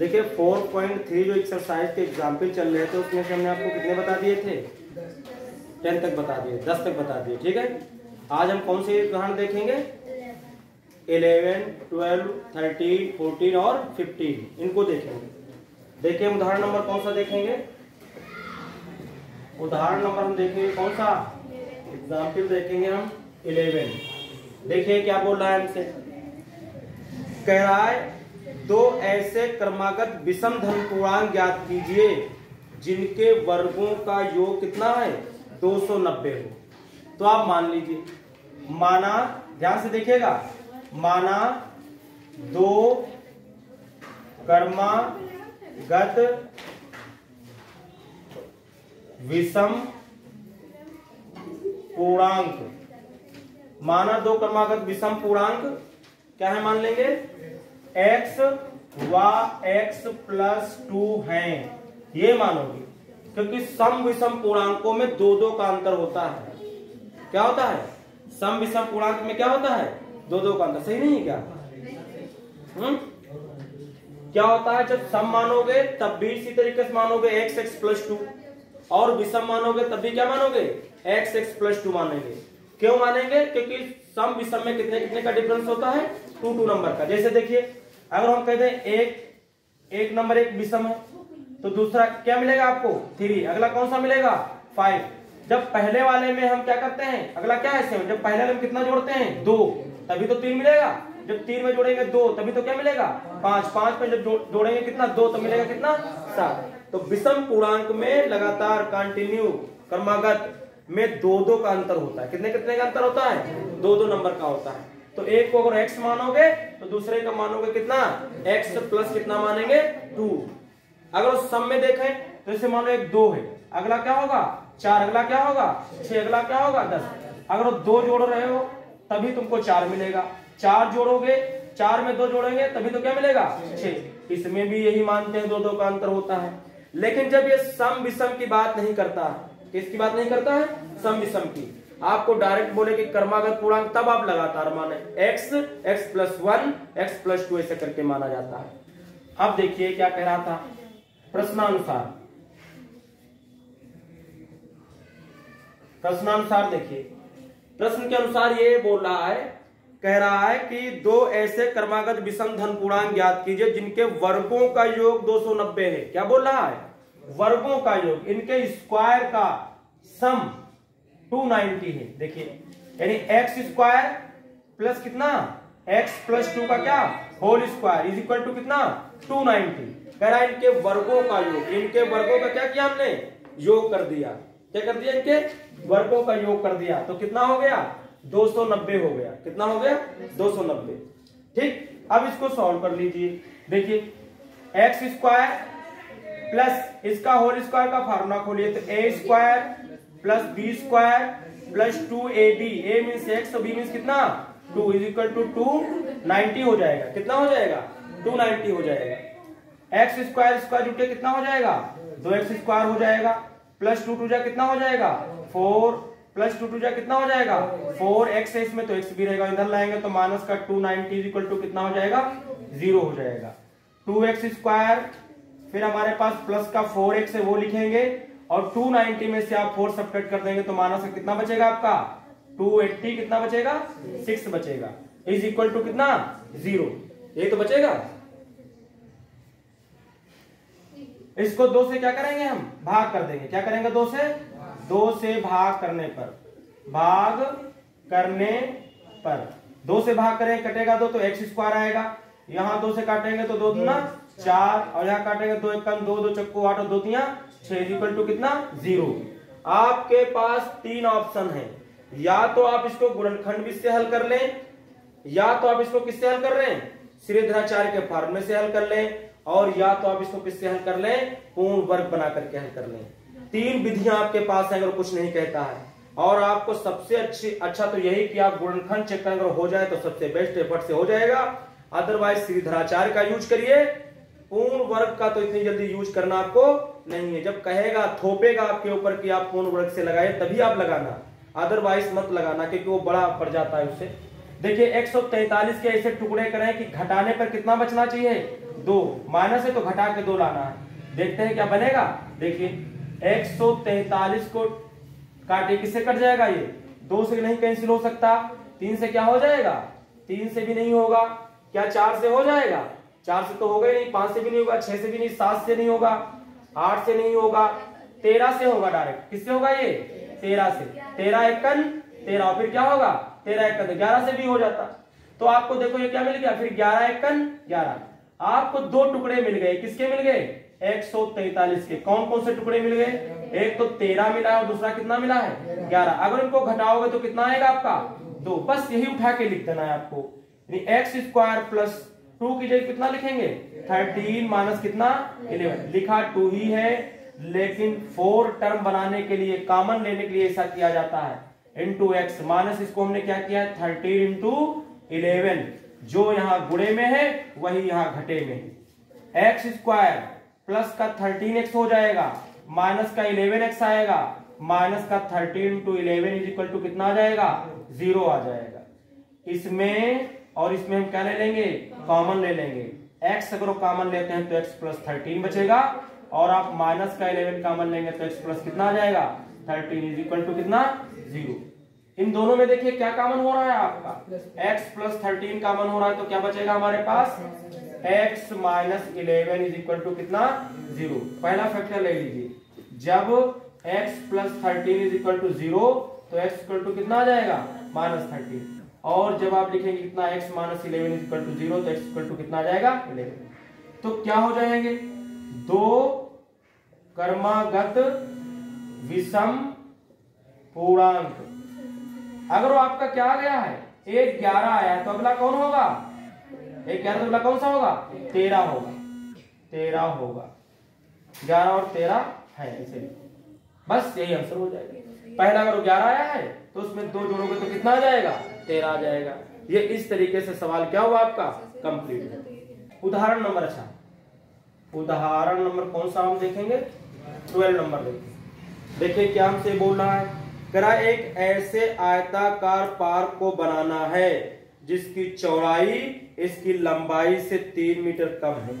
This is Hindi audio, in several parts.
देखिए 4.3 जो एक्सरसाइज के एग्जाम्पल चल रहे थे उसमें से हमने आपको कितने बता दिए थे? 10 तक बता दिए, 10 तक बता दिए। ठीक है, आज हम कौन से उदाहरण देखेंगे? 11, 12, 13, 14 और 15 इनको देखेंगे। देखिए उदाहरण नंबर कौन सा देखेंगे? उदाहरण नंबर हम देखेंगे कौन सा? एग्जाम्पल देखेंगे हम 11। देखिए क्या बोल रहा है हमसे, कह रहा है दो ऐसे क्रमागत विषम धन पूर्णांक ज्ञात कीजिए जिनके वर्गों का योग कितना है? 290 हो। तो आप मान लीजिए, माना, ध्यान से देखिएगा, माना दो क्रमागत विषम पूर्णांक, माना दो क्रमागत विषम पूर्णांक क्या है? मान लेंगे x व x प्लस 2 हैं, ये मानोगे, क्योंकि सम विषम पूर्णांकों में दो दो का अंतर होता है। क्या होता है? सम विषम पूर्णांक में क्या होता है? दो दो का अंतर। सही नहीं है क्या? क्या होता है? जब सम मानोगे तब भी इसी तरीके से मानोगे x प्लस 2, और विषम मानोगे तब भी क्या मानोगे? x प्लस 2 मानेंगे। क्यों मानेंगे? क्योंकि सम विषम में कितने कितने का डिफरेंस होता है? 2 नंबर का। जैसे देखिए, अगर हम कहते हैं एक नंबर एक विषम है तो दूसरा क्या मिलेगा आपको? 3। अगला कौन सा मिलेगा? 5। जब पहले वाले में हम क्या करते हैं, अगला क्या है? 7। जब पहले वाले में कितना जोड़ते हैं? 2, तभी तो 3 मिलेगा। जब 3 में जोड़ेंगे 2 तभी तो क्या मिलेगा? 5। 5 में जब जोड़ेंगे कितना? 2, तो मिलेगा कितना? 7। तो विषम पूर्णांक में लगातार कंटिन्यू क्रमागत में दो दो का अंतर होता है। कितने कितने का अंतर होता है? दो दो नंबर का होता है। तो एक को अगर x मानोगे तो दूसरे का मानोगे कितना? x प्लस कितना मानेंगे? 2। अगर उस सम में देखें तो इसे मानो एक 2 है, अगला क्या होगा? 4, अगला क्या होगा? 6, अगला क्या होगा? 10। अगर 2 जोड़ रहे हो तभी तुमको 4 मिलेगा, 4 जोड़ोगे, 4 में 2 जोड़ेंगे तभी तो क्या मिलेगा? 6। इसमें भी यही मानते हैं दो दो का अंतर होता है। लेकिन जब ये सम विषम की बात नहीं करता है, किसकी बात नहीं करता है? सम विषम की। आपको डायरेक्ट बोले कि क्रमागत पूर्णांक, तब आप लगातार माने x प्लस 1, x प्लस 2 ऐसे करके माना जाता है। अब देखिए क्या कह रहा था प्रश्नानुसार। प्रश्नानुसार देखिए, प्रश्न के अनुसार ये बोल रहा है, कह रहा है कि दो ऐसे क्रमागत विषम धन पूर्णांक ज्ञात कीजिए जिनके वर्गों का योग 290 है। क्या बोल रहा है? वर्गों का योग, इनके स्क्वायर का सम 290 है। देखिए, यानी x स्क्वायर प्लस कितना? x प्लस 2 का क्या? Whole square is equal to कितना? 290। कह रहा है इनके वर्गों का योग, इनके वर्गों का क्या किया हमने? योग कर दिया। क्या कर दिया? इनके वर्गों का योग कर दिया। तो कितना हो गया? 290 हो गया। कितना हो गया? 290। ठीक, अब इसको सॉल्व कर लीजिए। देखिए, x स्क्वायर प्लस इसका होल स्क्वायर का फार्मूला खोलिए, तो a square plus b square plus 2ab, a means x और b मीन्स कितना? 2 इज इक्वल टू 290 हो जाएगा। कितना हो जाएगा? 290 हो जाएगा। x स्क्वायर स्क्वायर जुट के कितना हो जाएगा? 2x स्क्वायर हो जाएगा, प्लस 2 जा कितना हो जाएगा? 4, प्लस 2 जा कितना हो जाएगा? 4x है इसमें तो x भी रहेगा, इधर लाएंगे तो माइनस का 290 इज इक्वल टू कितना हो जाएगा? 0 हो जाएगा। 2x स्क्वायर, फिर हमारे पास प्लस का 4x है वो लिखेंगे, और 290 में से आप 4 सब्ट्रैक्ट कर देंगे तो माइनस का कितना बचेगा आपका? 280 कितना बचेगा? 6 बचेगा, इज इक्वल टू कितना? 0। ये तो बचेगा। इसको 2 से क्या करेंगे? हम भाग कर देंगे। क्या करेंगे? 2 से? 2 से भाग करने पर, भाग करने पर 2 से भाग करें, कटेगा 2 तो x स्क्वायर आएगा। यहां 2 से काटेंगे तो 2 दूना 4, और यहां काटेंगे 2 1 2, 2 चक्कू 8 और 2 तिया 6 इक्वल टू कितना? 0। आपके पास 3 ऑप्शन है, या तो आप इसको गुणनखंड विधि से हल कर लें, या तो आप इसको किससे हल कर रहे हैं? श्रीधराचार्य के फार्मूले से हल कर लें, और या तो आप इसको किससे हल कर लें? पूर्ण वर्ग बना करके हल कर लें। 3 विधियां आपके पास है अगर कुछ नहीं कहता है। और आपको सबसे अच्छा तो यही कि आप गुणनखंड चेक करें, अगर हो जाए तो सबसे बेस्ट एफर्ट से हो जाएगा, अदरवाइज श्रीधराचार्य का यूज करिए। पूर्ण वर्ग का तो इतनी जल्दी यूज करना आपको नहीं है। जब कहेगा, थोपेगा आपके ऊपर कि आप पूर्ण वर्ग से लगाए तभी आप लगाना, अदरवाइज मत लगाना, क्योंकि वो बड़ा पड़ जाता है उससे। देखिए 143 के ऐसे टुकड़े करें कि घटाने पर कितना बचना चाहिए? 2, माइनस है तो घटा के 2 लाना है। देखते हैं क्या बनेगा। देखिए 143 को काटे किससे कट जाएगा, ये 2 से नहीं कैंसिल हो सकता, 3 से क्या हो जाएगा, 3 से भी नहीं होगा, क्या 4 से हो जाएगा, 4 से तो होगा ही नहीं, 5 से भी नहीं होगा, 6 से भी नहीं, 7 से नहीं होगा, 8 से नहीं होगा, 13 से होगा डायरेक्ट। किससे होगा ये, 13 से। 13 एकन 13, फिर क्या होगा 13 एकन 11 से भी हो जाता। तो आपको देखो ये क्या मिल गया, फिर 11 एकन 11, आपको 2 टुकड़े मिल गए। किसके मिल गए, 143 के। कौन कौन से टुकड़े मिल गए, एक तो 13 मिला है और दूसरा कितना मिला है 11। अगर इनको घटाओगे तो कितना आएगा आपका 2। बस यही उठा के लिख देना है आपको। एक्स स्क्वायर प्लस 2 की जगह कितना लिखेंगे 13 माइनस कितना 11। लिखा 2 ही है, लेकिन 4 टर्म बनाने के लिए, कॉमन लेने के लिए ऐसा किया जाता है। इंटू एक्स माइनस इसको हमने क्या किया है 13 इंटू 11। जो यहाँ गुणे में है वही यहाँ घटे में है। एक्स स्क्वायर प्लस का 13x हो जाएगा, माइनस का 11x आएगा, माइनस का 13 इंटू 11 इज इक्वल टू कितना आ जाएगा 0 आ जाएगा। इसमें और इसमें हम क्या ले लेंगे, कॉमन ले लेंगे। x अगर कॉमन लेते हैं तो x प्लस 13 बचेगा, और आप माइनस का 11 कॉमन लेंगे तो x प्लस कितना आ जाएगा 13 इज इक्वल टू कितना 0। इन दोनों में देखिए क्या कॉमन हो रहा है आपका, x प्लस 13 कॉमन हो रहा है, तो क्या बचेगा हमारे पास x minus 11 is equal to कितना 0। पहला फैक्टर ले लीजिए, जब x plus 13 is equal to 0 तो x इक्वल टू कितना आ जाएगा माइनस 13, और जब आप लिखेंगे कितना x minus 11 is equal to 0 तो x इक्वल टू कितना आ जाएगा 11। तो क्या हो जाएंगे, 2 क्रमागत विषम पूर्णांक। अगर वो आपका क्या आ गया है 1 11 आया है तो अगला कौन होगा, 1 11 तो अगला कौन सा होगा 13 होगा, 13 होगा, 11 और 13 है इसे, बस यही आंसर हो जाएगा। पहला अगर 11 आया है तो उसमें 2 जोड़ोगे तो कितना आ जाएगा 13 आ जाएगा। ये इस तरीके से सवाल क्या हुआ आपका कंप्लीट है। उदाहरण नंबर, अच्छा उदाहरण नंबर कौन सा हम देखेंगे 12 नंबर देखिए क्या हमसे बोल रहा है। करा एक ऐसे आयताकार पार्क को बनाना है जिसकी चौड़ाई इसकी लंबाई से 3 मीटर कम है।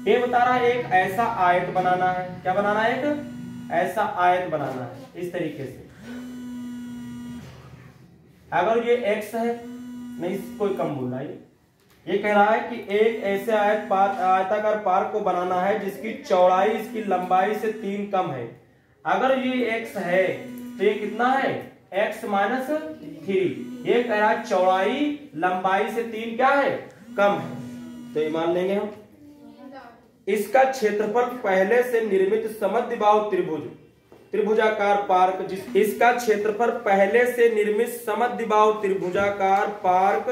ये बता रहा है एक ऐसा आयत बनाना है, क्या बनाना है, एक ऐसा आयत बनाना है इस तरीके से। अगर ये x है, नहीं कोई कम बोल रहा है, ये कह रहा है कि एक ऐसे आयताकार पार्क को बनाना है जिसकी चौड़ाई इसकी लंबाई से 3 कम है। अगर ये x है तो ये कितना है x माइनस 3। ये कह रहा है चौड़ाई लंबाई से 3 क्या है कम है, तो ये मान लेंगे हम। इसका क्षेत्रफल पहले से निर्मित समद्विबाहु त्रिभुजाकार पार्क इसका क्षेत्रफल पहले से निर्मित समद्विबाहु त्रिभुजाकार पार्क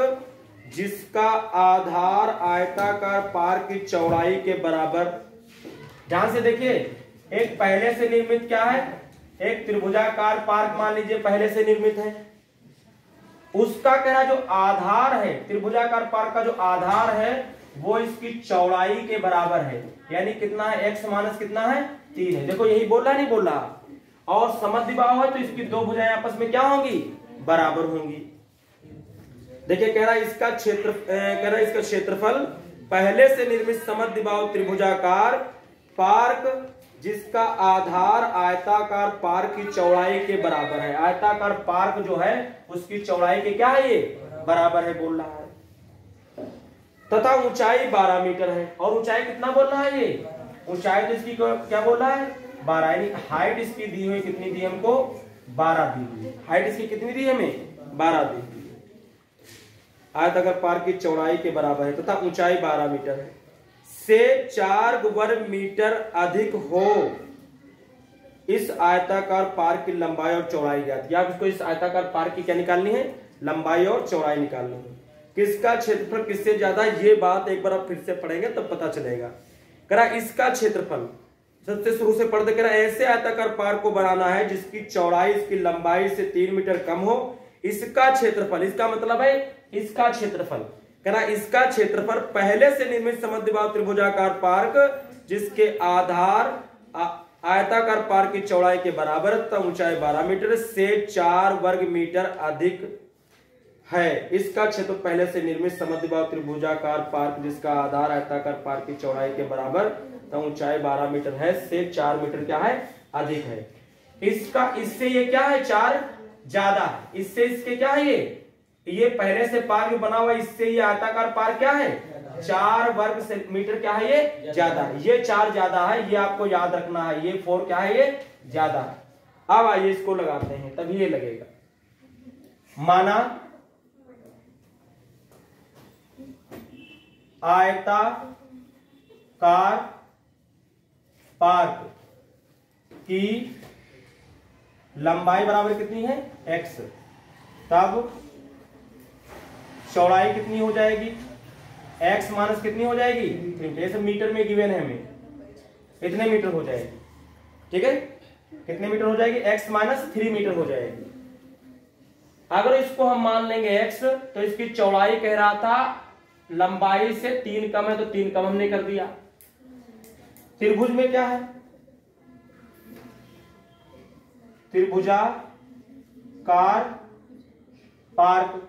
जिसका आधार आयताकार पार्क की चौड़ाई के बराबर। ध्यान से देखिए, एक पहले से निर्मित क्या है, एक त्रिभुजाकार पार्क मान लीजिए पहले से निर्मित है, उसका कह रहा जो आधार है, त्रिभुजाकार पार्क का जो आधार है वो इसकी चौड़ाई के बराबर है, यानी कितना है x माइनस कितना है 3 है। देखो यही बोल रहा नहीं बोल रहा, और समद्विबाहु है तो इसकी 2 भुजाएं आपस में क्या होंगी बराबर होंगी। देखिए कह रहा इसका क्षेत्रफल पहले से निर्मित समद्विबाहु त्रिभुजाकार पार्क जिसका आधार आयताकार पार्क की चौड़ाई के बराबर है। आयताकार पार्क जो है उसकी चौड़ाई के क्या है ये बराबर है बोल रहा है, तथा ऊंचाई 12 मीटर है। और ऊंचाई कितना बोल रहा है, ये ऊंचाई तो इसकी क्या बोल रहा है 12, यानी हाइट इसकी दी हुई कितनी दी हमको 12 दी हुई, हाइट इसकी कितनी दी हमें 12 दी हुई। आयताकार पार्क की चौड़ाई के बराबर है तथा ऊंचाई 12 मीटर है से 4 वर्ग मीटर अधिक हो इस आयताकार पार्क की लंबाई और चौड़ाई ज्ञात। या आपको इस आयताकार पार्क की क्या निकालनी है, लंबाई और चौड़ाई निकालनी है। किसका क्षेत्रफल किससे ज्यादा, ये बात एक बार आप फिर से पढ़ेंगे तब पता चलेगा। करा इसका क्षेत्रफल सबसे शुरू से पढ़ दे, करा ऐसे आयताकार पार्क को बनाना है जिसकी चौड़ाई इसकी लंबाई से 3 मीटर कम हो। इसका क्षेत्रफल, इसका मतलब है इसका क्षेत्रफल, करा इसका क्षेत्रफल पहले से निर्मित समद्विबाहु त्रिभुजाकार पार्क जिसके आधार आयताकार पार्क की चौड़ाई के बराबर तथा ऊंचाई 12 मीटर से 4 वर्ग मीटर अधिक है। इसका क्षेत्र पहले से निर्मित समद्विबाहु त्रिभुजाकार पार्क जिसका आधार आयताकार पार्क की चौड़ाई के बराबर तो ऊंचाई 12 मीटर है से 4 मीटर क्या है अधिक है। इसका इससे ये क्या है 4 ज्यादा है, इससे इसके क्या है ये पहले से पार्क बना हुआ, इससे ये आयताकार पार्क क्या है 4 वर्ग सेंटीमीटर क्या है ये ज्यादा है, ये 4 ज्यादा है, ये आपको याद रखना है, ये 4 क्या है ये ज्यादा है। अब आइए इसको लगाते हैं तभी ये लगेगा। माना आयताकार पार्क की लंबाई बराबर कितनी है x, तब चौड़ाई कितनी हो जाएगी x माइनस कितनी हो जाएगी 3, जैसे मीटर में गिवन है हमें इतने मीटर हो जाएगी, ठीक है कितने मीटर हो जाएगी x माइनस 3 मीटर हो जाएगी। अगर इसको हम मान लेंगे x तो इसकी चौड़ाई कह रहा था लंबाई से 3 कम है तो 3 कम हमने कर दिया। त्रिभुज में क्या है त्रिभुजाकार पार्क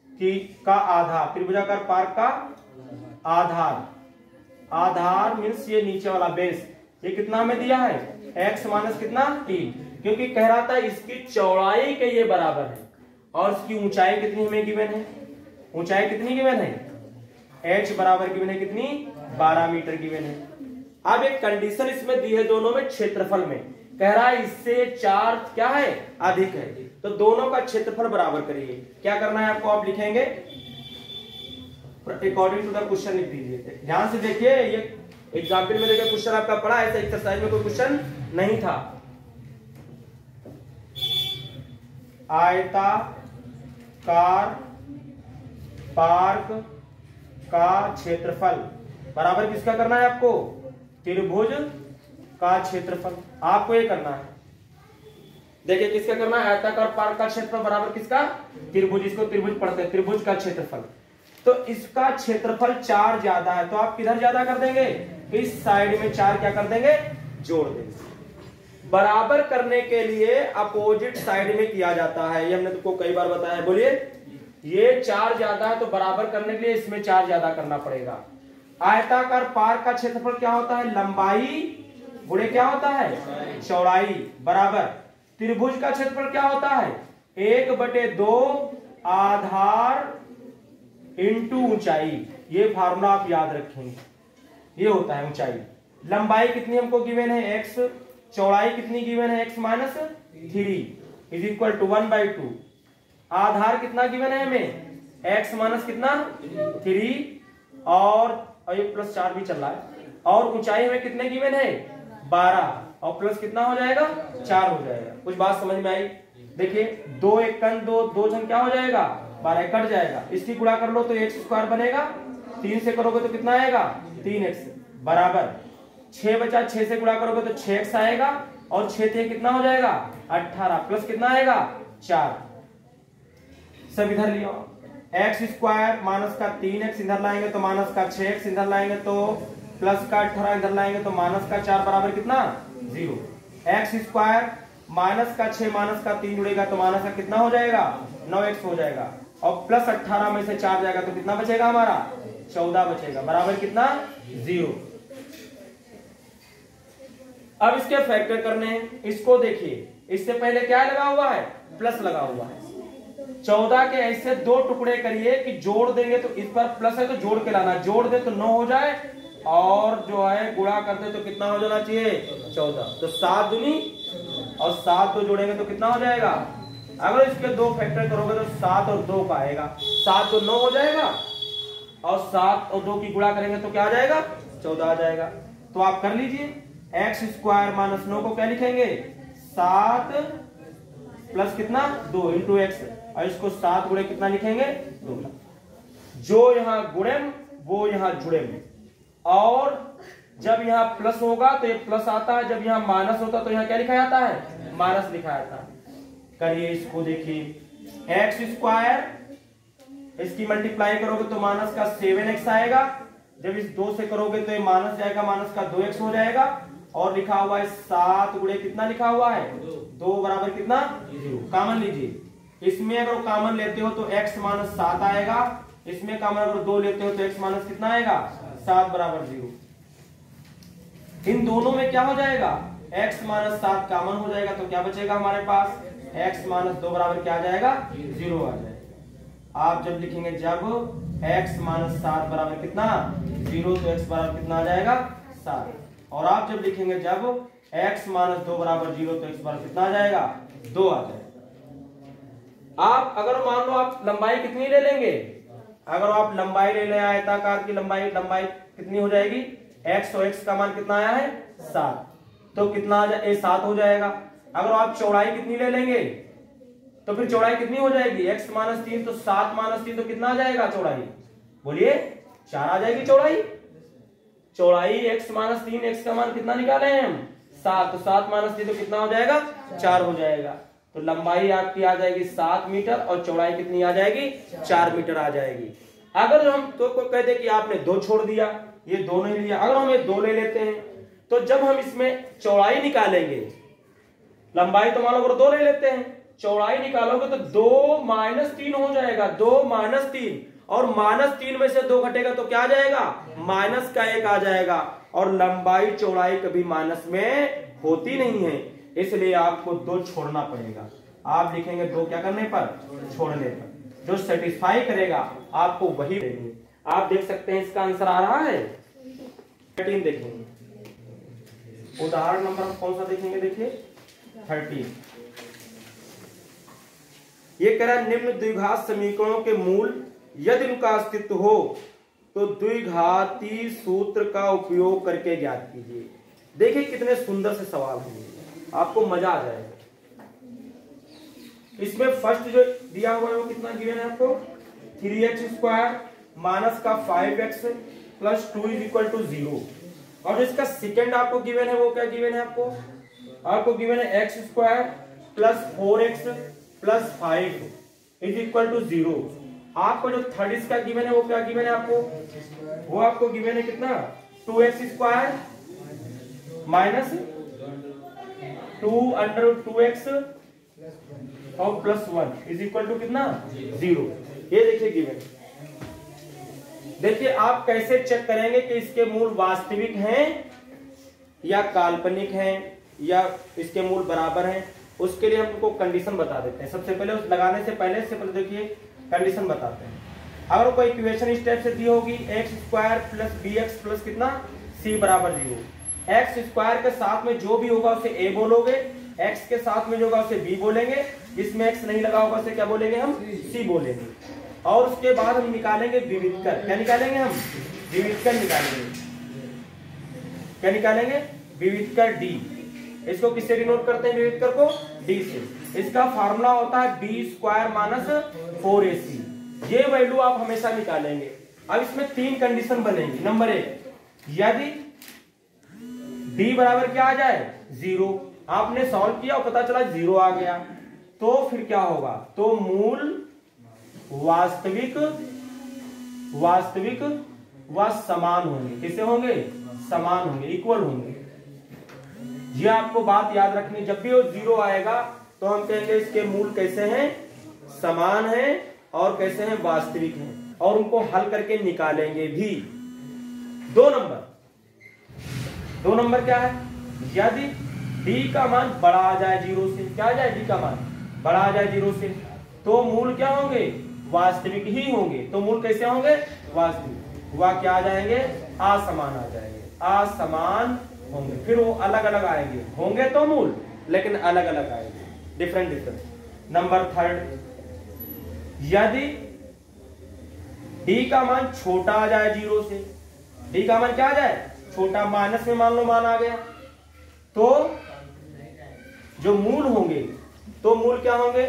की का आधार, त्रिभुजाकार पार्क का आधार, आधार मीन्स ये नीचे वाला बेस, ये कितना हमें दिया है x माइनस कितना 3, क्योंकि कह रहा था इसकी चौड़ाई के ये बराबर है और इसकी ऊंचाई कितनी हमें गिवन है, ऊंचाई कितनी गिवन है h बराबर गिवन है कितनी 12 मीटर गिवन है। अब एक कंडीशन इसमें दी है दोनों में क्षेत्रफल में, कह रहा है इससे 4 क्या है अधिक है, तो दोनों का क्षेत्रफल बराबर करिए। क्या करना है आपको, आप लिखेंगे अकॉर्डिंग टू द क्वेश्चन लिख दीजिए। ध्यान से देखिए, ये एग्जाम्पल में देखिए क्वेश्चन आपका पढ़ा, ऐसा एक्सरसाइज में कोई क्वेश्चन नहीं था। आयताकार पार्क का क्षेत्रफल बराबर किसका करना है आपको, त्रिभुज का क्षेत्रफल, आपको ये करना है। देखिए किसका करना है, आयताकार पार्क का क्षेत्रफल बराबर किसका, त्रिभुज, इसको त्रिभुज पढ़ते हैं, त्रिभुज का क्षेत्रफल। तो इसका क्षेत्रफल 4 ज्यादा है तो आप किधर ज्यादा कर देंगे, इस साइड में 4 क्या कर देंगे जोड़ देंगे। बराबर करने के लिए अपोजिट साइड में किया जाता है, ये हमने तुमको कई बार बताया है। बोलिए, ये 4 ज्यादा है तो बराबर करने के लिए इसमें 4 ज्यादा करना पड़ेगा। आयताकार पार्क का क्षेत्रफल क्या होता है, लंबाई गुणे क्या होता है चौड़ाई, बराबर त्रिभुज का क्षेत्रफल क्या होता है 1/2 आधार इंटू ऊंचाई। ये फार्मूला आप याद रखेंगे, ये होता है ऊंचाई। लंबाई कितनी हमको गिवन है x, चौड़ाई कितनी गिवन है x minus 3 is equal to 1/2। आधार कितना गिवन है हमें x माइनस कितना 3 और ये प्लस 4 भी चल रहा है, और ऊंचाई में कितने गिवन है 12 और प्लस कितना हो जाएगा 4 हो जाएगा। कुछ बात समझ में आई, देखिए 2 1 2 जन क्या हो जाएगा 12 कट जाएगा, इसकी गुणा कर लो तो x स्क्वायर बनेगा, 3 से करोगे तो कितना आएगा 3x बराबर 6 बचा, 6 से गुणा करोगे तो 6x आएगा और 6 से कितना हो जाएगा 18 प्लस कितना आएगा 4। सब इधर लियो, x स्क्वायर माइनस का 3x इधर लाएंगे तो माइनस का 6x इधर लाएंगे तो प्लस का 18 इधर लाएंगे तो माइनस का 4 बराबर कितना 0। x स्क्वायर माइनस का 6 माइनस का 3 जुड़ेगा तो माइनस का कितना हो जाएगा 9x हो जाएगा और प्लस 18 में से 4 जाएगा तो कितना बचेगा हमारा 14 बचेगा, बराबर कितना 0। अब इसके फैक्टर करने हैं, इसको देखिए, इससे पहले क्या लगा हुआ है प्लस लगा हुआ है। 14 के ऐसे 2 टुकड़े करिए कि जोड़ देंगे तो इस पर प्लस है तो जोड़ के लाना, जोड़ दे तो 9 हो जाए और जो है गुणा करते तो कितना हो जाना चाहिए 14, तो 7 दूनी और 7 2 जोड़ेंगे तो कितना हो जाएगा, अगर इसके 2 फैक्टर करोगे तो 7 और 2 का आएगा, 7 तो 9 हो जाएगा और 7 और 2 की गुणा करेंगे तो क्या आ जाएगा 14 आ जाएगा। तो आप कर लीजिए, x स्क्वायर माइनस 9 को क्या लिखेंगे 7 प्लस कितना 2 इंटू एक्स, और इसको 7 गुणे कितना लिखेंगे 2। जो यहां गुणेम वो यहां जुड़ेम, और जब यहाँ प्लस होगा तो ये प्लस आता है, जब यहाँ माइनस होता तो यहाँ क्या लिखा जाता है माइनस लिखा जाता है। करिए इसको, देखिए एक्स स्क्वायर इसकी मल्टीप्लाई करोगे तो माइनस का 7x आएगा, जब इस 2 से करोगे तो ये माइनस जाएगा, माइनस का 2x हो जाएगा, और लिखा हुआ है 7 गुणे कितना लिखा हुआ है 2 बराबर कितना 0। कॉमन लीजिए, इसमें अगर कॉमन लेते हो तो x माइनस 7 आएगा, इसमें कॉमन अगर 2 लेते हो तो x माइनस कितना आएगा 7 बराबर 0। इन दोनों में क्या हो जाएगा x माइनस 7 कॉमन हो जाएगा, तो क्या बचेगा हमारे पास x माइनस 2 बराबर क्या आ जाएगा 0 आ जाएगा। आप जब लिखेंगे जब x माइनस 7 बराबर कितना 0 तो x बराबर कितना आ जाएगा 7, और आप जब लिखेंगे जब x माइनस 2 बराबर 0 तो x बराबर कितना आ जाएगा 2 आ जाएगा। आप अगर मान लो आप लंबाई कितनी ले लेंगे, अगर आप लंबाई ले लें आयताकार की लंबाई कितनी हो जाएगी x, और x का मान कितना आया है 7, तो कितना आ जाए 7 हो जाएगा। अगर आप चौड़ाई कितनी ले लेंगे तो फिर चौड़ाई कितनी हो जाएगी x माइनस 3, तो 7 माइनस 3 तो कितना आ जाएगा चौड़ाई, बोलिए 4 आ जाएगी चौड़ाई। चौड़ाई x माइनस 3, x का मान कितना निकाले हैं हम 7, तो 7 माइनस 3 तो कितना हो जाएगा 4 हो जाएगा। तो लंबाई आपकी आ जाएगी 7 मीटर और चौड़ाई कितनी आ जाएगी 4 मीटर आ जाएगी। अगर हम तो कह दे कि आपने 2 छोड़ दिया, ये 2 नहीं लिया, अगर हम ये 2 ले लेते हैं तो जब हम इसमें चौड़ाई निकालेंगे, लंबाई तो मान लो अगर 2 ले लेते हैं, चौड़ाई निकालोगे तो 2 माइनस 3 हो जाएगा, 2 माइनस 3, और माइनस 3 में से 2 घटेगा तो क्या आ जाएगा माइनस का 1 आ जाएगा, और लंबाई चौड़ाई कभी माइनस में होती नहीं है, इसलिए आपको 2 छोड़ना पड़ेगा। आप लिखेंगे 2 क्या करने पर छोड़ने पर, जो सेटिस्फाई करेगा आपको वही देंगे। आप देख सकते हैं इसका आंसर आ रहा है 13 देखेंगे। उदाहरण नंबर कौन सा देखेंगे, देखिए 13। ये कह रहा है निम्न द्विघात समीकरणों के मूल यदि उनका अस्तित्व हो तो द्विघाती सूत्र का उपयोग करके ज्ञात कीजिए। देखिए कितने सुंदर से सवाल हैं, आपको मजा आ जाएगा। इसमें फर्स्ट जो दिया हुआ है वो कितना गिवन है आपको 3x स्क्वायर माइनस का 5x plus 2 is equal to 0, और इसका सेकेंड आपको गिवन है वो क्या गिवन है आपको गिवन है x square plus 4x plus 5 is equal to 0। आपको जो थर्ड इसका गिवन है वो क्या गिवन है वो आपको गिवन है कितना 2x square minus 2 under 2x और प्लस 1 इज इक्वल टू कितना 0। ये देखिए गिवन। देखिए आप कैसे चेक करेंगे कि इसके मूल वास्तविक हैं या काल्पनिक हैं या इसके मूल बराबर हैं, उसके लिए हमको कंडीशन बता देते हैं। सबसे पहले उस लगाने से पहले देखिए कंडीशन बताते हैं। अगर कोई इक्वेशन इस टाइप से दी होगी x square plus b x plus कितना सी बराबर 0, एक्स स्क्वायर के साथ में जो भी होगा उसे ए बोलोगे, एक्स के साथ में जो होगा उसे बी बोलेंगे, जिसमें एक्स नहीं लगा होगा उसे क्या बोलेंगे हम सी बोलेंगे, और उसके बाद हम निकालेंगे विविधकर। क्या निकालेंगे हम विविधकर निकालेंगे। क्या निकालेंगे विविधकर डी। इसको किससे डिनोट करते हैं विविधकर को डी से। इसका फार्मूला होता है बी स्क्वायर माइनस 4ac। ये वैल्यू आप हमेशा निकालेंगे। अब इसमें 3 कंडीशन बनेगी। नंबर 1 यदि डी बराबर क्या आ जाए 0, आपने सॉल्व किया और पता चला 0 आ गया, तो फिर क्या होगा, तो मूल वास्तविक व समान होंगे। किससे होंगे समान होंगे, इक्वल होंगे। ये आपको बात याद रखनी, जब भी वो 0 आएगा तो हम कहेंगे इसके मूल कैसे हैं समान हैं और कैसे हैं वास्तविक हैं, और उनको हल करके निकालेंगे भी। 2 नंबर क्या है, यदि d का मान बड़ा आ जाए 0 से, क्या आ जाए d का मान बड़ा आ जाए 0 से, तो मूल क्या होंगे वास्तविक ही होंगे। तो मूल कैसे होंगे वास्तविक, वह क्या आ जाएंगे असमान आ जाएंगे, असमान होंगे। फिर वो अलग अलग आएंगे, होंगे तो मूल लेकिन अलग अलग आएंगे, डिफरेंट। नंबर 3 यदि d का मान छोटा आ जाए 0 से, d का मान क्या आ जाए छोटा, माइनस में मान लो मान आ गया, तो जो मूल होंगे तो मूल क्या होंगे,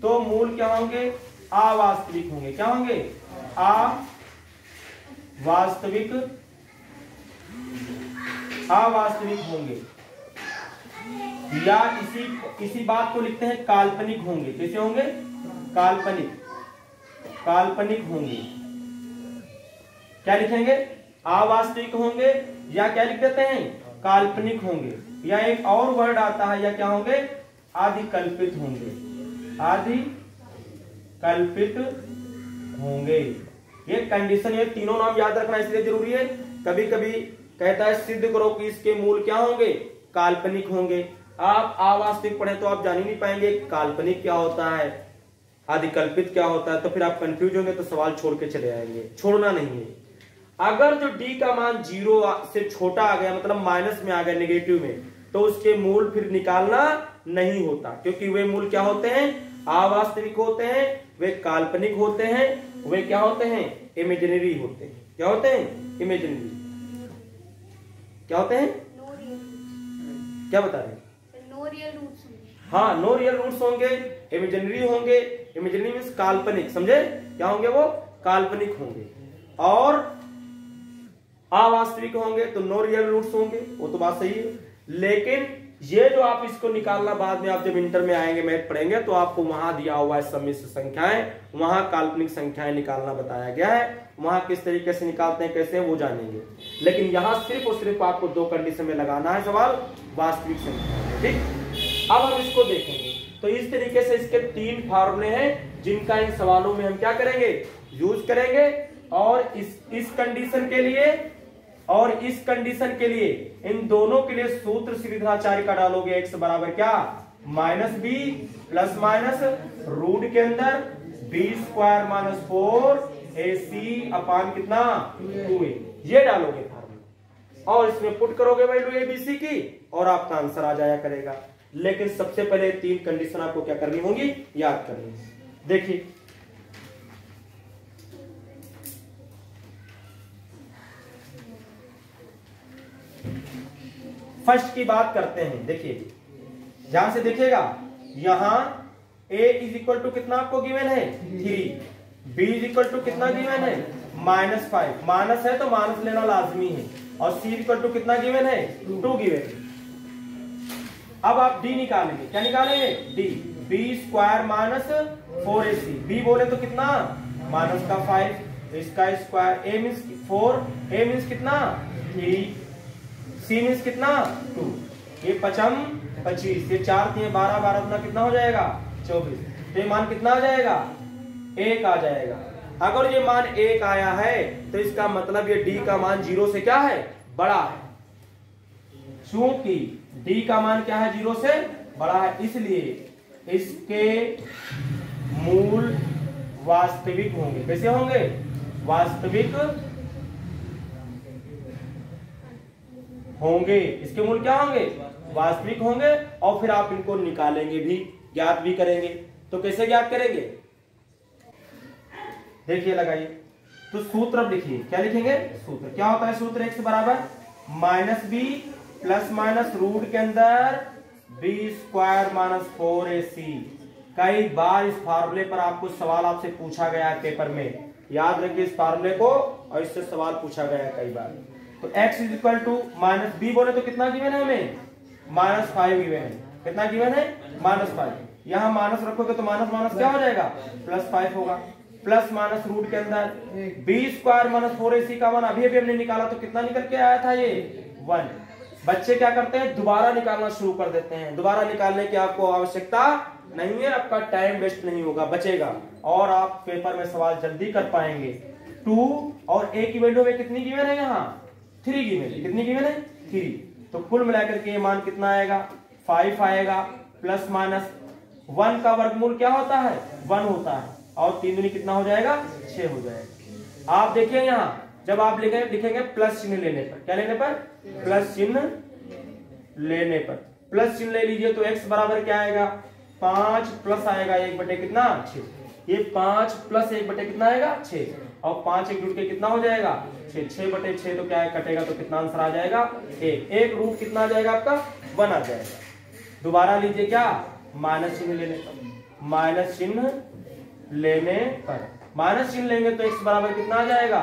तो मूल क्या होंगे अवास्तविक होंगे। क्या होंगे अवास्तविक होंगे, या इसी बात को लिखते हैं काल्पनिक होंगे। कैसे होंगे काल्पनिक होंगे। क्या लिखेंगे अवास्तविक होंगे, या क्या लिख देते हैं काल्पनिक होंगे, या एक और वर्ड आता है, या क्या होंगे आधिकल्पित होंगे। कल्पित होंगे। ये कंडीशन, ये तीनों नाम याद रखना इसलिए जरूरी है। कभी कभी कहता है सिद्ध करो कि इसके मूल क्या होंगे, काल्पनिक होंगे। आप अवास्तविक पढ़े तो आप जान ही नहीं पाएंगे काल्पनिक क्या होता है, अधिकल्पित क्या होता है, तो फिर आप कंफ्यूज होंगे तो सवाल छोड़ के चले आएंगे। छोड़ना नहीं है। अगर जो डी का मान 0 से छोटा आ गया, मतलब माइनस में आ गया, नेगेटिव में, तो उसके मूल फिर निकालना नहीं होता, क्योंकि वे मूल क्या होते हैं, अवास्तविक होते हैं, वे काल्पनिक होते हैं, वे क्या होते हैं, इमेजिनरी होते हैं। क्या होते हैं, इमेजिनरी। क्या होते हैं, क्या बता रहे हैं, नो रियल रूट्स। हाँ, नो रियल रूट्स होंगे, इमेजिनरी होंगे। इमेजिनरी मीन्स काल्पनिक, समझे, क्या होंगे वो, काल्पनिक होंगे। और अवास्तविक होंगे तो नो रियल रूट्स होंगे, वो तो बात सही है। लेकिन ये जो आप इसको निकालना बाद में, आप जब इंटर में आएंगे, मैथ पढ़ेंगे, तो आपको वहां दिया हुआ है सम्मिश्र संख्याएं, वहां काल्पनिक संख्याएं निकालना बताया गया है। वहां किस तरीके से निकालते हैं, कैसे, वो जानेंगे। लेकिन यहां सिर्फ और सिर्फ आपको 2 कंडीशन में लगाना है सवाल, वास्तविक संख्या। ठीक, अब हम इसको देखेंगे। तो इस तरीके से इसके 3 फार्मूले हैं जिनका इन सवालों में हम क्या करेंगे, यूज करेंगे। और इस कंडीशन के लिए और इस कंडीशन के लिए, इन दोनों के लिए सूत्र श्रीधराचार्य का डालोगे। x बराबर क्या, -b प्लस माइनस रूट के अंदर b स्क्वायर माइनस 4ac अपान कितना, 2a, ये डालोगे फार्मूला। और इसमें पुट करोगे वैल्यू abc की, और आपका आंसर आ जाया करेगा। लेकिन सबसे पहले 3 कंडीशन आपको क्या करनी होगी, याद करनी। देखिए, फर्स्ट की बात करते हैं। देखिए, ध्यान से देखिएगा, यहां a इज इक्वल टू कितना आपको गिवन है, 3, b इज इक्वल टू कितना गिवन है, -5, माइनस है तो माइनस लेना लाजमी है, और c इक्वल टू कितना गिवन है, 2 गिवन है। अब आप d निकालेंगे, क्या निकालेंगे, d, b square minus 4ac, b बोले तो कितना, माइनस का 5, इसका square, a means 4, a means कितना, 3, c मीन्स कितना, 2, ये 5 25, ये 4 3 12, 12 गुना कितना हो जाएगा, 24, तो ये मान कितना आ जाएगा, 1 आ जाएगा। अगर ये मान 1 आया है तो इसका मतलब ये d का मान 0 से क्या है, बड़ा है। चूंकि d का मान क्या है, 0 से बड़ा है, इसलिए इसके मूल वास्तविक होंगे। कैसे होंगे, वास्तविक होंगे। इसके मूल क्या होंगे, वास्तविक होंगे। और फिर आप इनको निकालेंगे भी, ज्ञात भी करेंगे। तो कैसे ज्ञात करेंगे, देखिए लगाइए। तो सूत्र अब लिखिए, क्या लिखेंगे, सूत्र क्या होता है, सूत्र x बराबर -b प्लस माइनस रूट के अंदर b स्क्वायर माइनस 4ac। कई बार इस फार्मूले पर आपको सवाल आपसे पूछा गया है पेपर में, याद रखिए इस फार्मूले को, और इससे सवाल पूछा गया है कई बार। तो x is equal to -b बोले तो कितना गिवन है हमें, -5 गिवन है। कितना गिवन है, -5। यहाँ माइनस रखोगे तो माइनस माइनस क्या हो जाएगा, +5 होगा। प्लस माइनस रूट के अंदर b स्क्वायर माइनस 4ac का मान अभी अभी हमने निकाला तो कितना निकल के आया था, ये 1। बच्चे क्या करते हैं, दोबारा निकालना शुरू कर देते हैं। दोबारा निकालने की आपको आवश्यकता नहीं है, आपका टाइम वेस्ट नहीं होगा, बचेगा, और आप पेपर में सवाल जल्दी कर पाएंगे। 2 और a की वैल्यू में कितनी गिवन है, यहाँ 3 गिवन है। कितनी गिवन है, 3। तो कुल मिलाकर के ये मान कितना आएगा, 5 आएगा। प्लस माइनस 1 का वर्गमूल क्या होता है, 1 होता है, और 3 दूनी कितना हो जाएगा, 6 हो जाएगा। आप देखिए यहाँ जब आप लिखेंगे प्लस चिन्ह लेने पर, क्या लेने पर, प्लस चिन्ह लेने पर, प्लस चिन्ह ले लीजिए तो x बराबर क्या आएगा, 5 प्लस आएगा 1 बटे कितना, 6। ये 5 प्लस 1 बटे कितना आएगा, 6, और 5 एक जुड़ के कितना हो जाएगा, 6। 6 बटे 6 तो क्या है, कटेगा तो कितना आंसर आ जाएगा, 1। एक रूट कितना आ जाएगा आपका, 1 आ जाएगा। दोबारा लीजिए क्या, माइनस चिन्ह लेने पर, माइनस चिन्ह लेने पर, माइनस चिन्ह लेंगे तो x बराबर कितना आ जाएगा,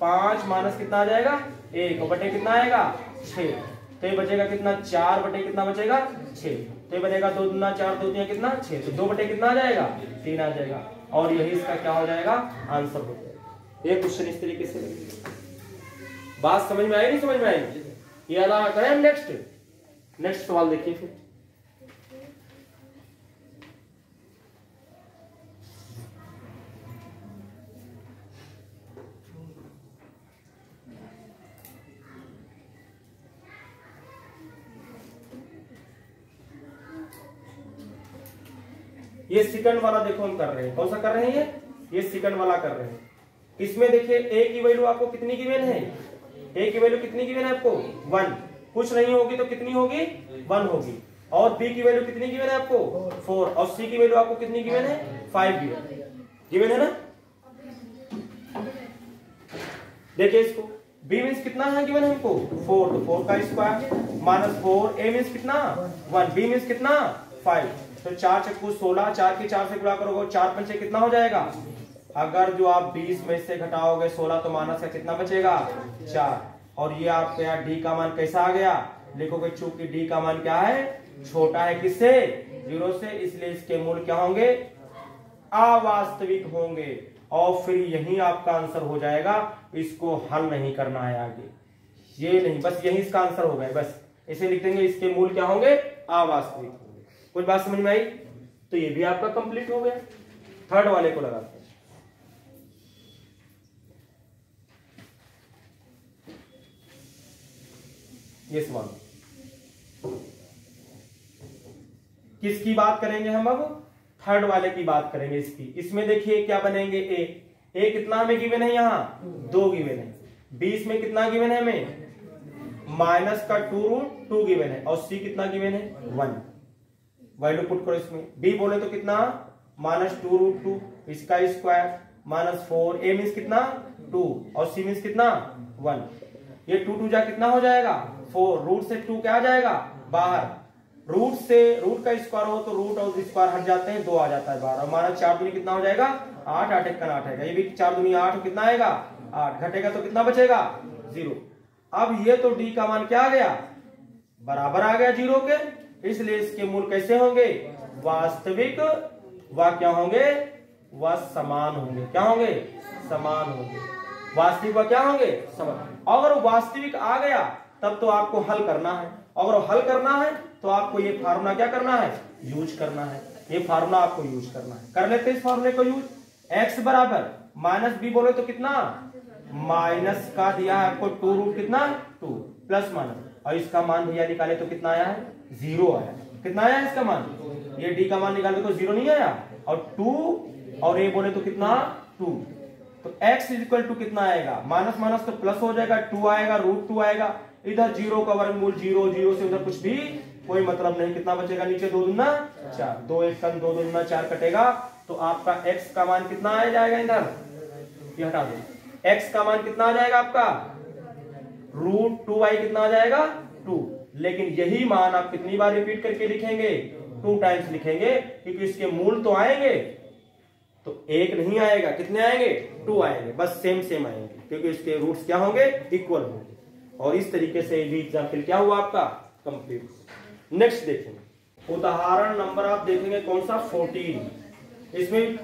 5 माइनस कितना आ जाएगा, 1 बटे कितना आएगा, 6। तो ये बचेगा कितना, 4 बटे कितना बचेगा, 6। तो ये बचेगा 2 दूना 4, 2 दूना कितना, 6। तो 2 बटे कितना आ जाएगा, 3 आ जाएगा, और यही इसका क्या हो जाएगा, आंसर हो जाएगा। ये क्वेश्चन इस तरीके से लगेगा। बात समझ में आई, नहीं समझ में आई, ये अलावा करें। नेक्स्ट सवाल देखिए फिर। ये सेकंड वाला देखो हम कर रहे हैं, कौन सा कर रहे हैं ये सेकंड वाला कर रहे हैं। इसमें देखिए ए की वैल्यू आपको कितनी गिवन है, ए की वैल्यू कितनी गिवन है आपको 1, कुछ नहीं होगी तो कितनी होगी 1 होगी। और बी की वैल्यू कितनी गिवन है आपको 4, और सी की वैल्यू आपको कितनी गिवन है 5 गिवन है ना। देखिए इसको b मीन्स कितना है गिवन है हमको 4, तो 4 का स्क्वायर माइनस 4, a मीन्स कितना 1, b मीन्स कितना 5, तो 4 चक्कू 16, 4 की 4 से गुणा करोगे 4 पंचे कितना हो जाएगा। अगर जो आप 20 में से घटाओगे 16 तो माइनस का कितना बचेगा 4, और ये आपके यहाँ d का मान कैसा आ गया, लिखोगे चूंकि d का मान क्या है छोटा है किससे 0 से, इसलिए इसके मूल क्या होंगे अवास्तविक होंगे, और फिर यही आपका आंसर हो जाएगा। इसको हल नहीं करना है आगे, ये नहीं, बस यही इसका आंसर हो गया, बस इसे लिख देंगे इसके मूल क्या होंगे अवास्तविक होंगे। कुछ बात समझ में आई, तो ये भी आपका कंप्लीट हो गया। थर्ड वाले को लगाते हैं। ये सवाल किसकी बात करेंगे हम, अब थर्ड वाले की बात करेंगे इसकी। इसमें देखिए क्या बनेंगे ए कितना हमें गिवन है यहाँ 2 गिवन है, 20 में कितना गिवन है हमें माइनस का 2√2 गिवन है, और सी कितना गिवन है 1, वैल्यू पुट करो इसमें। बी बोले तो कितना माइनस 2√2, इसका स्क्वायर माइनस 4, ए मीन्स कितना 2 और सी मीन्स कितना 1, ये 2 जा कितना हो जाएगा 4, रूट से 2 क्या आ जाएगा बाहर, रूट से रूट का स्क्वायर हो तो रूट और स्क्वायर हट जाते हैं, 2 आ जाता है बाहर, और हमारा 4 दूनी कितना हो जाएगा 8, 8 एक का 8 आएगा, ये भी 4 दूनी 8 कितना आएगा 8, घटेगा तो कितना बचेगा 0। अब ये तो डी का मान क्या आ गया बराबर आ गया 0 के, इसलिए इसके मूल कैसे होंगे वास्तविक, व क्या होंगे वह समान होंगे, क्या होंगे समान होंगे, वास्तविक व क्या होंगे समान। अगर वास्तविक आ गया तब तो आपको हल करना है, अगर हल करना है तो आपको ये फार्मूला क्या करना है यूज करना है, ये फार्मूला आपको यूज करना है। कर लेते हैं इस फार्मूले को यूज। x बराबर माइनस बी बोले तो कितना माइनस का दिया है आपको 2 कितना 2 प्लस माइनस, और इसका मान भैया निकाले तो कितना आया है 0 आया, कितना आया इसका मान, ये डी का मान निकाले तो 0 नहीं आया, और 2 और ए बोले तो कितना 2, तो x इक्वल टू कितना आएगा माइनस माइनस तो प्लस हो जाएगा, 2 आएगा √2 आएगा, इधर 0 का वर्गमूल 0, 0 से उधर कुछ भी कोई मतलब नहीं, कितना बचेगा नीचे 2 दूना 4, 2 1 कम 2 दूना 4 कटेगा, तो आपका x का मान कितना आ जाएगा, इधर ये हटा दो, x का मान कितना आ जाएगा आपका √2y कितना आ जाएगा 2, लेकिन यही मान आप कितनी बार रिपीट करके लिखेंगे 2 टाइम्स लिखेंगे, क्योंकि इसके मूल तो आएंगे, तो 1 नहीं आएगा, कितने आएंगे 2 आएंगे, बस सेम आएंगे, क्योंकि इसके रूट्स क्या होंगे इक्वल होंगे। और इस तरीके से भी एग्जाम्पल क्या हुआ आपका कंप्लीट। नेक्स्ट देखेंगे उदाहरण नंबर आप देखेंगे कौन सा 14, इसमें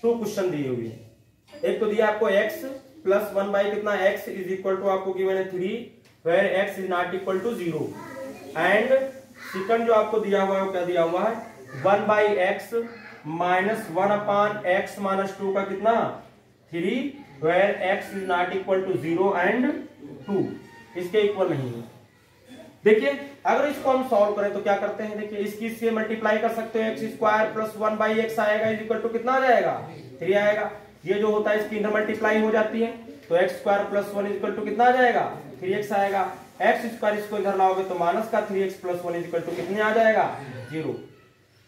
2 क्वेश्चन दिए हुए हैं। एक तो दिया आपको x प्लस 1 बाई कितना x इज इक्वल टू आपको गिवन है 3 where x is not equal to 0, and second जो आपको दिया हुआ है वो क्या दिया हुआ है 1 by x minus 1 upon x minus 2 का कितना 3 where x is not equal to 0 and 2, इसके इक्वल नहीं है। देखिए अगर इसको हम सॉल्व करें तो क्या करते हैं, देखिए इसकी से मल्टीप्लाई कर सकते हैं, x square plus 1 by x आएगा इज इक्वल टू कितना आ जाएगा 3 आएगा, ये जो होता है इसकी इंटर मल्टीप्लाई हो जाती है, तो x square plus 1 is equal to कितना आ जाएगा 3x आएगा, एक्स स्क्वायर इसको इधर लाओगे तो माइनस का 3x plus 1 is equal to कितने आ जाएगा 0।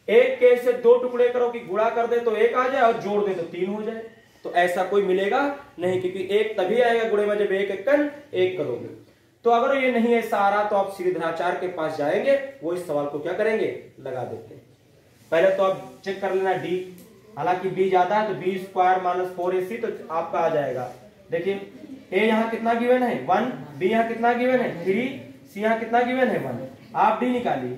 एक के से 2 टुकड़े करो कि गुणा कर दे तो 1 आ जाए और जोड़ दे तो 3 हो जाए, तो ऐसा कोई मिलेगा नहीं, क्योंकि 1 तभी आएगा गुणे में जब 1 करोगे। तो अगर ये नहीं है सारा तो आप श्रीधराचार्य के पास जाएंगे, वो इस सवाल को क्या करेंगे लगा देते हैं। पहले तो आप चेक कर लेना डी, हालांकि बी ज्यादा है तो बी स्क्वायर माइनस 4ac तो आपका आ जाएगा। देखिए ए यहाँ कितना गिवन है 1, बी यहाँ कितना गिवन है 3, सी यहाँ कितना गिवन है 1, आप डी निकालिए,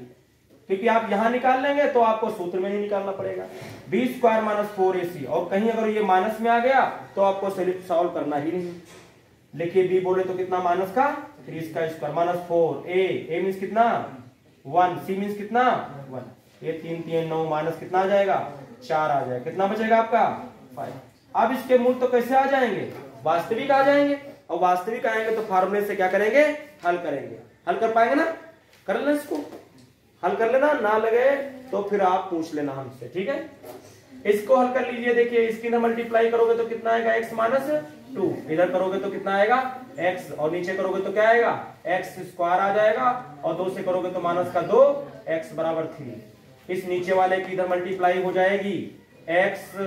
क्योंकि आप यहां निकाल लेंगे तो आपको सूत्र में नहीं निकालना पड़ेगा। बी स्क्वायर माइनस 4ac, और कहीं अगर ये माइनस में आ गया तो आपको सॉल्व करना ही नहीं। लिखिए बी बोले तो कितना माइनस का 3 का स्क्वायर माइनस 4, ए मीन्स कितना 1, सी मीन्स कितना 1, ये 3 3 9 माइनस कितना आ जाएगा 4 आ जाएगा, कितना बचेगा आपका 5। अब इसके मूल तो कैसे आ जाएंगे वास्तविक आ जाएंगे, और वास्तविक आएंगे तो फार्मूले से क्या करेंगे हल करेंगे, हल कर पाएंगे ना, कर लेना इसको हल कर लेना, ना लगे तो फिर आप पूछ लेना हमसे, ठीक है। इसको हल कर लीजिए। देखिए इसकी ना मल्टीप्लाई करोगे तो कितना आएगा, x माइनस 2, इधर करोगे तो कितना आएगा x, और नीचे करोगे तो क्या आएगा x स्क्वायर आ जाएगा, और 2 से करोगे तो माइनस का 2, x बराबर 3। इस नीचे वाले की इधर मल्टीप्लाई हो जाएगी, x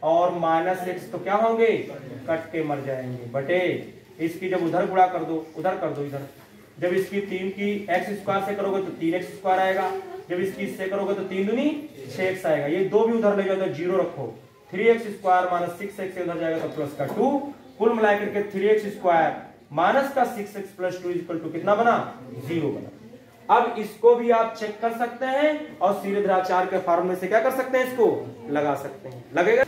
और माइनस x तो क्या होंगे, कट के मर जाएंगे, बटे इसकी जब उधर गुणा कर दो, उधर कर दो इधर, जब इसकी 3 की x स्क्वायर से करोगे तो 3x स्क्वायर आएगा, जब इसकी इससे करोगे तो 3 दूनी 6x आएगा, ये 2 भी उधर ले जाओ तो 0 रखो, 3x स्क्वायर माइनस 6x से उधर जाएगा तो प्लस का 2, कुल मिलाकर के 3x स्क्वायर माइनस का 6x प्लस 2 इक्वल टू कितना बना, 0 बना। अब इसको भी आप चेक कर सकते हैं और सीधे आचार्य के फॉर्मूले से क्या कर सकते हैं, इसको लगा सकते हैं, लगेगा।